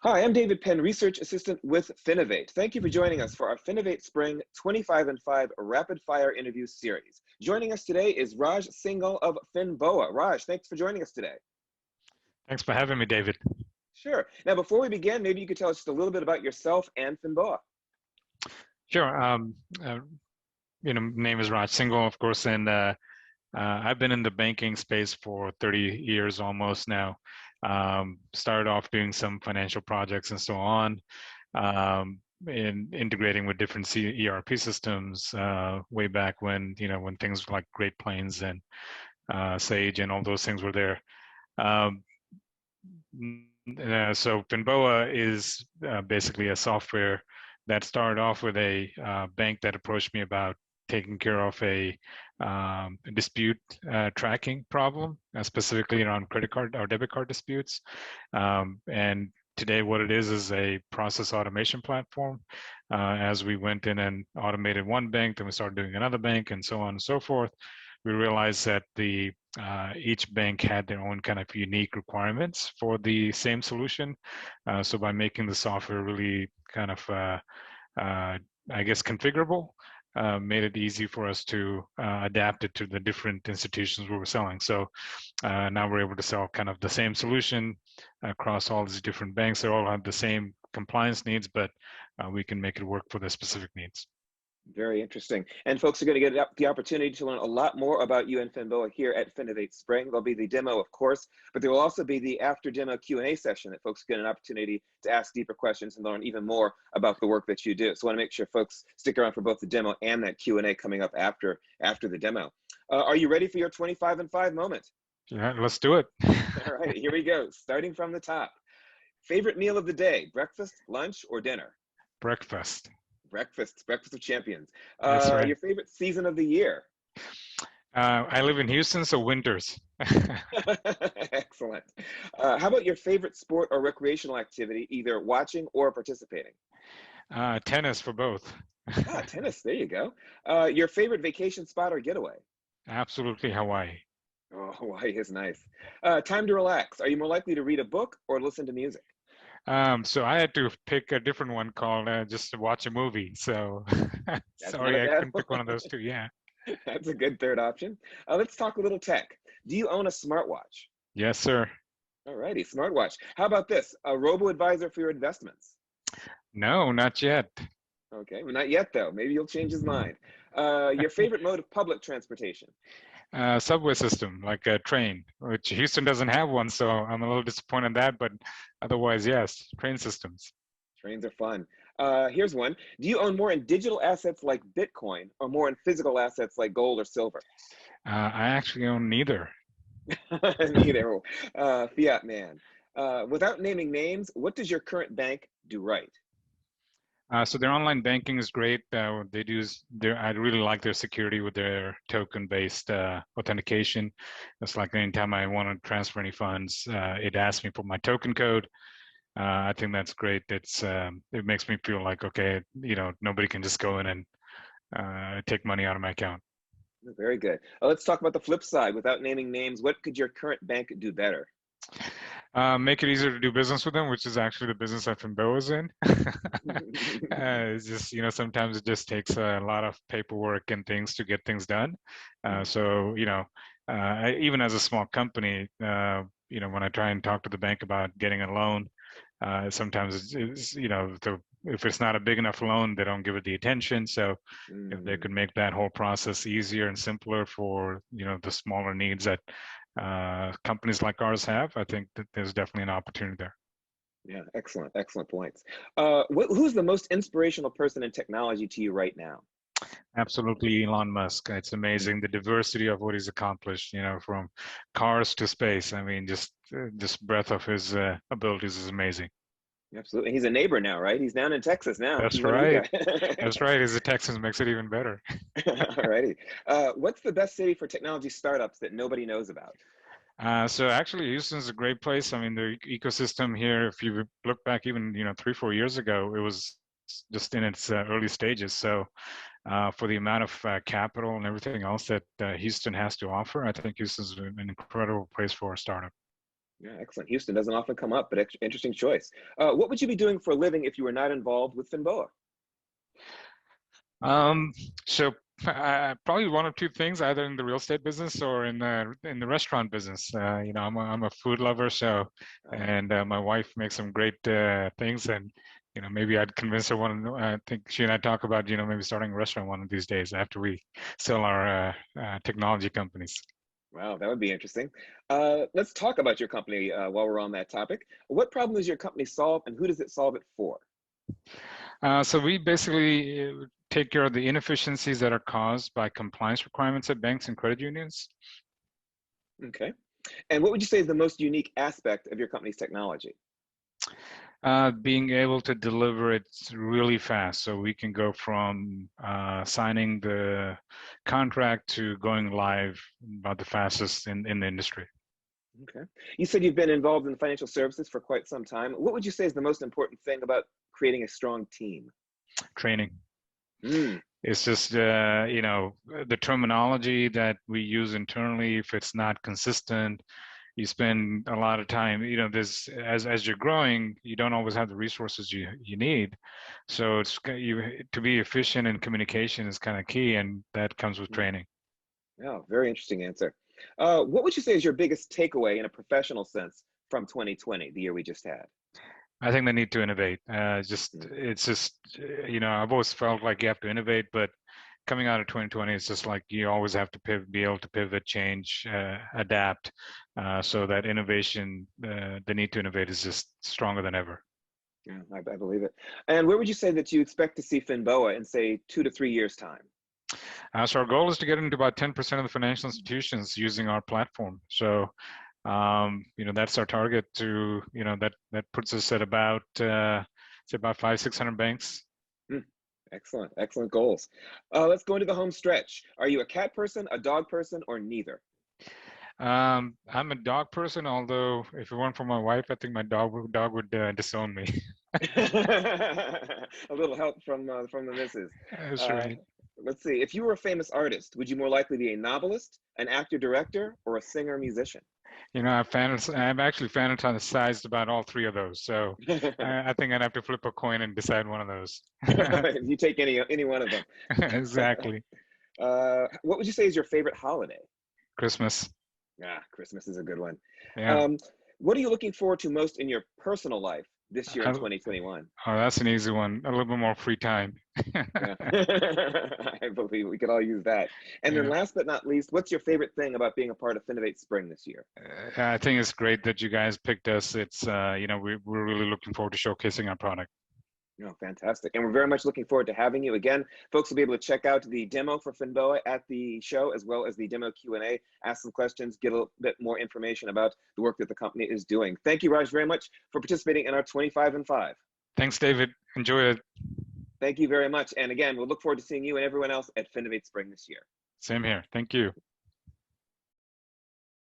Hi, I'm David Penn, Research Assistant with Finovate. Thank you for joining us for our FinovateSpring 25 and 5 Rapid Fire Interview Series. Joining us today is Raj Singhal of FINBOA. Raj, thanks for joining us today. Thanks for having me, David. Sure. Now, before we begin, maybe you could tell us just a little bit about yourself and FINBOA. Sure. Name is Raj Singhal, of course, and I've been in the banking space for 30 years almost now. Started off doing some financial projects and so on, in integrating with different ERP systems way back when things like Great Plains and Sage and all those things were there. So FINBOA is basically a software that started off with a bank that approached me about taking care of a dispute tracking problem, specifically around credit card or debit card disputes. And today what it is a process automation platform. As we went in and automated one bank, then we started doing another bank and so on and so forth. We realized that each bank had their own kind of unique requirements for the same solution. So by making the software really kind of, I guess, configurable, made it easy for us to adapt it to the different institutions we were selling. So now we're able to sell kind of the same solution across all these different banks. They all have the same compliance needs, but we can make it work for their specific needs. Very interesting. And folks are going to get the opportunity to learn a lot more about you and FINBOA here at FinovateSpring. There'll be the demo, of course, but there will also be the after demo Q&A session that folks get an opportunity to ask deeper questions and learn even more about the work that you do. So I want to make sure folks stick around for both the demo and that Q&A coming up after the demo. Are you ready for your 25 and 5 moment? Yeah, let's do it. All right, here we go. Starting from the top. Favorite meal of the day, breakfast, lunch, or dinner? Breakfast. Breakfast of champions. That's right. Your favorite season of the year? I live in Houston, so winters. Excellent. How about your favorite sport or recreational activity, either watching or participating? Tennis for both. Tennis, there you go. Your favorite vacation spot or getaway? Absolutely Hawaii. Oh, Hawaii is nice. Time to relax. Are you more likely to read a book or listen to music? So I had to pick a different one called just to watch a movie. So sorry, I couldn't pick one of those two. Yeah. That's a good third option. Let's talk a little tech. Do you own a smartwatch? Yes, sir. All righty, smartwatch. How about this? A robo-advisor for your investments? No, not yet. Okay, well, not yet though. Maybe you'll change his mind. Your favorite mode of public transportation? Subway system, like a train, which Houston doesn't have one, so I'm a little disappointed in that, but otherwise, yes, train systems. Trains are fun. Here's one. Do you own more in digital assets like Bitcoin or more in physical assets like gold or silver? I actually own neither. Neither. Fiat man. Without naming names, what does your current bank do right? So their online banking is great. They do. I really like their security with their token-based authentication. It's like anytime I want to transfer any funds, it asks me for my token code. I think that's great. It makes me feel like, okay, nobody can just go in and take money out of my account. Very good. Let's talk about the flip side. Without naming names, what could your current bank do better? Make it easier to do business with them, which is actually the business that FINBOA is in. It's just, sometimes it just takes a lot of paperwork and things to get things done. So, even as a small company, when I try and talk to the bank about getting a loan, sometimes if it's not a big enough loan, they don't give it the attention. So if they could make that whole process easier and simpler for, the smaller needs that companies like ours have, I think that there's definitely an opportunity there. Yeah, excellent points. Who's the most inspirational person in technology to you right now? Absolutely, Elon Musk. It's amazing the diversity of what he's accomplished. From cars to space. I mean, just this breadth of his abilities is amazing. Absolutely, he's a neighbor now, right? He's down in Texas now. That's right. That's right. He's a Texan, makes it even better. All righty. What's the best city for technology startups that nobody knows about? So actually, Houston's a great place. I mean, the ecosystem here, if you look back even 3-4 years ago, it was just in its early stages. So for the amount of capital and everything else that Houston has to offer, I think Houston's an incredible place for a startup. Yeah, excellent. Houston doesn't often come up, but interesting choice. What would you be doing for a living if you were not involved with FINBOA? Um, so probably one of two things, either in the real estate business or in the restaurant business. I'm a food lover, so Oh, and my wife makes some great things, and maybe I'd convince her one. I think she and I talk about maybe starting a restaurant one of these days after we sell our technology companies. wow, that would be interesting. Let's talk about your company while we're on that topic. What problem does your company solve, and who does it solve it for? So we basically take care of the inefficiencies that are caused by compliance requirements at banks and credit unions. Okay. And what would you say is the most unique aspect of your company's technology? Being able to deliver it really fast, so we can go from signing the contract to going live about the fastest in the industry. Okay. You said you've been involved in financial services for quite some time. What would you say is the most important thing about creating a strong team? Training. Mm, It's just the terminology that we use internally, if it's not consistent, you spend a lot of time, there's as you're growing, you don't always have the resources you need. So to be efficient in communication is kind of key, and that comes with mm. training. Oh, very interesting answer. What would you say is your biggest takeaway in a professional sense from 2020, the year we just had? I think they need to innovate. Mm, It's just, I've always felt like you have to innovate, but coming out of 2020, it's just like you always have to be able to pivot, change, adapt. So that innovation, the need to innovate is just stronger than ever. yeah, I believe it. And where would you say that you expect to see FINBOA in, say, 2 to 3 years' time? So our goal is to get into about 10% of the financial institutions using our platform. So, that's our target to, that puts us at about, it's about 600 banks. Mm, excellent, excellent goals. Let's go into the home stretch. Are you a cat person, a dog person, or neither? I'm a dog person, although if it weren't for my wife, I think my dog would disown me. A little help from the missus. That's Uh, right. let's see. If you were a famous artist, would you more likely be a novelist, an actor director, or a singer musician? I've actually fantasized about all three of those. So I think I'd have to flip a coin and decide one of those. You take any one of them. Exactly. What would you say is your favorite holiday? Christmas. Ah, Christmas is a good one. Yeah. Um, what are you looking forward to most in your personal life this year in Oh, 2021? that's an easy one. A little bit more free time. Yeah, I believe we could all use that. And then Yeah. last but not least, what's your favorite thing about being a part of FinovateSpring this year? I think it's great that you guys picked us. It's, we're really looking forward to showcasing our product. Oh, fantastic. And we're very much looking forward to having you again. Folks will be able to check out the demo for FINBOA at the show, as well as the demo Q&A, ask some questions, get a little bit more information about the work that the company is doing. Thank you, Raj, very much for participating in our 25 and 5. Thanks, David. Enjoy it. Thank you very much. And again, we'll look forward to seeing you and everyone else at FinovateSpring this year. Same here. Thank you.